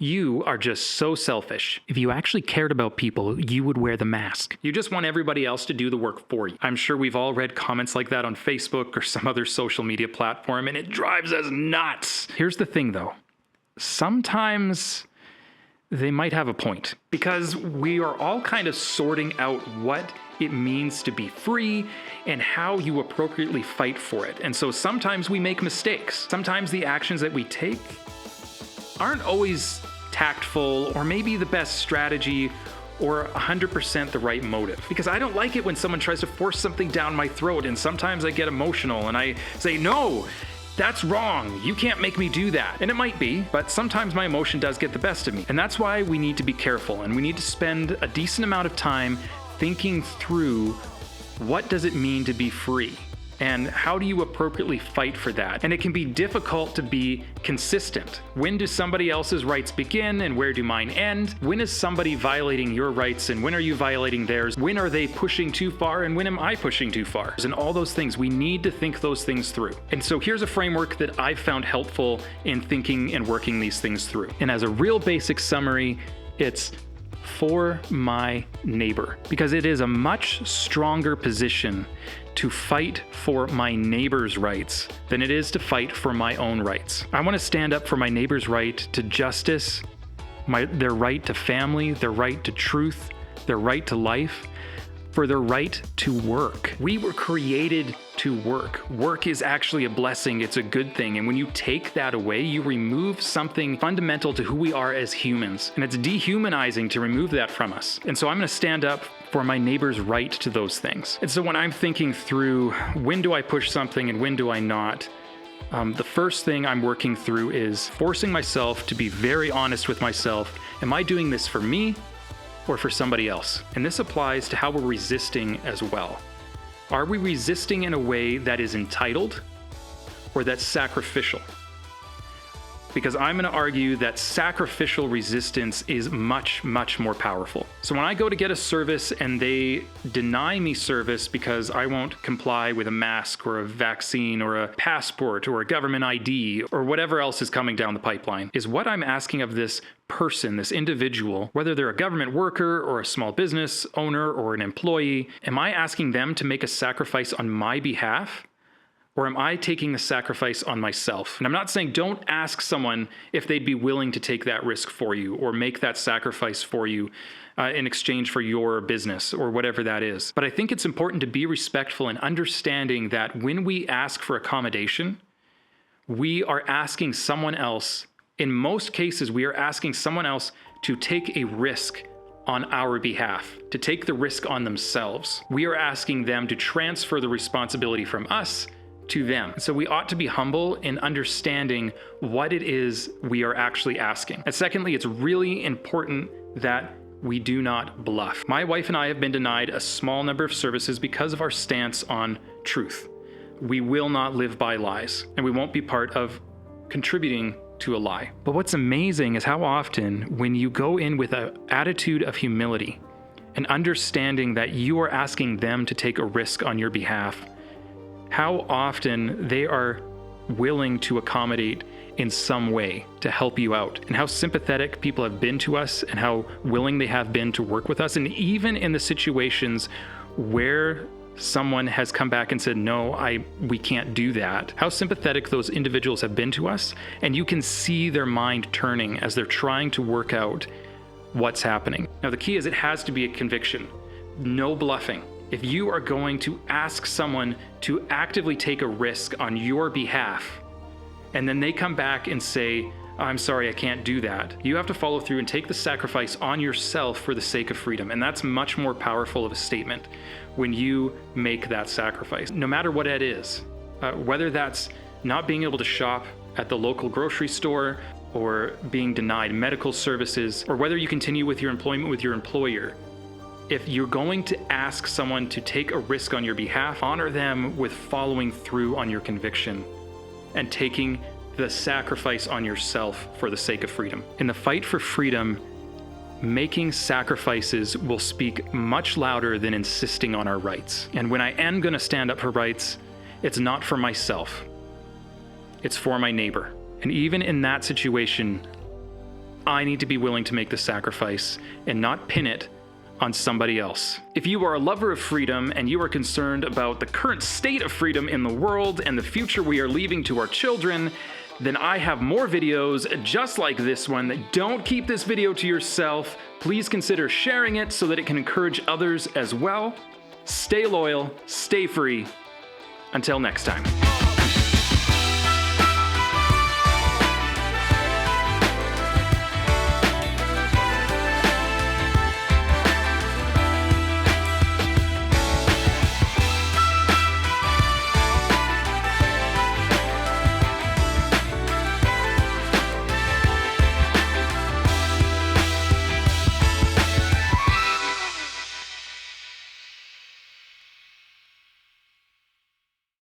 You are just so selfish. If you actually cared about people, you would wear the mask. You just want everybody else to do the work for you. I'm sure we've all read comments like that on Facebook or some other social media platform, and it drives us nuts. Here's the thing though. Sometimes they might have a point, because we are all kind of sorting out what it means to be free and how you appropriately fight for it. And so sometimes we make mistakes. Sometimes the actions that we take aren't always tactful or maybe the best strategy or 100% the right motive. Because I don't like it when someone tries to force something down my throat, and sometimes I get emotional and I say, no, that's wrong. You can't make me do that. And it might be, but sometimes my emotion does get the best of me. And that's why we need to be careful, and we need to spend a decent amount of time thinking through what does it mean to be free? And how do you appropriately fight for that? And it can be difficult to be consistent. When do somebody else's rights begin and where do mine end? When is somebody violating your rights and when are you violating theirs? When are they pushing too far and when am I pushing too far? And all those things, we need to think those things through. And so here's a framework that I've found helpful in thinking and working these things through. And as a real basic summary, it's for my neighbor, because it is a much stronger position to fight for my neighbor's rights than it is to fight for my own rights. I want to stand up for my neighbor's right to justice, their right to family, their right to truth, their right to life, for their right to work. We were created to work. Work is actually a blessing. It's a good thing. And when you take that away, you remove something fundamental to who we are as humans. And it's dehumanizing to remove that from us. And so I'm going to stand up for my neighbor's right to those things. And so when I'm thinking through when do I push something and when do I not, the first thing I'm working through is forcing myself to be very honest with myself. Am I doing this for me or for somebody else? And this applies to how we're resisting as well. Are we resisting in a way that is entitled or that's sacrificial? Because I'm going to argue that sacrificial resistance is much, much more powerful. So when I go to get a service and they deny me service because I won't comply with a mask or a vaccine or a passport or a government ID or whatever else is coming down the pipeline, is what I'm asking of this person, this individual, whether they're a government worker or a small business owner or an employee, am I asking them to make a sacrifice on my behalf? Or am I taking the sacrifice on myself? And I'm not saying don't ask someone if they'd be willing to take that risk for you or make that sacrifice for you in exchange for your business or whatever that is. But I think it's important to be respectful and understanding that when we ask for accommodation, we are asking someone else, in most cases, we are asking someone else to take a risk on our behalf, to take the risk on themselves. We are asking them to transfer the responsibility from us to them. So we ought to be humble in understanding what it is we are actually asking. And secondly, it's really important that we do not bluff. My wife and I have been denied a small number of services because of our stance on truth. We will not live by lies, and we won't be part of contributing to a lie. But what's amazing is how often when you go in with an attitude of humility and understanding that you are asking them to take a risk on your behalf, how often they are willing to accommodate in some way to help you out, and how sympathetic people have been to us and how willing they have been to work with us. And even in the situations where someone has come back and said, no, we can't do that, how sympathetic those individuals have been to us. And you can see their mind turning as they're trying to work out what's happening. Now, the key is it has to be a conviction. No bluffing. If you are going to ask someone to actively take a risk on your behalf, and then they come back and say, I'm sorry, I can't do that, you have to follow through and take the sacrifice on yourself for the sake of freedom. And that's much more powerful of a statement when you make that sacrifice, no matter what it is, whether that's not being able to shop at the local grocery store or being denied medical services, or whether you continue with your employment with your employer. If you're going to ask someone to take a risk on your behalf, honor them with following through on your conviction and taking the sacrifice on yourself for the sake of freedom. In the fight for freedom, making sacrifices will speak much louder than insisting on our rights. And when I am going to stand up for rights, it's not for myself. It's for my neighbor. And even in that situation, I need to be willing to make the sacrifice and not pin it on somebody else. If you are a lover of freedom and you are concerned about the current state of freedom in the world and the future we are leaving to our children, then I have more videos just like this one. Don't keep this video to yourself. Please consider sharing it so that it can encourage others as well. Stay loyal, stay free. Until next time.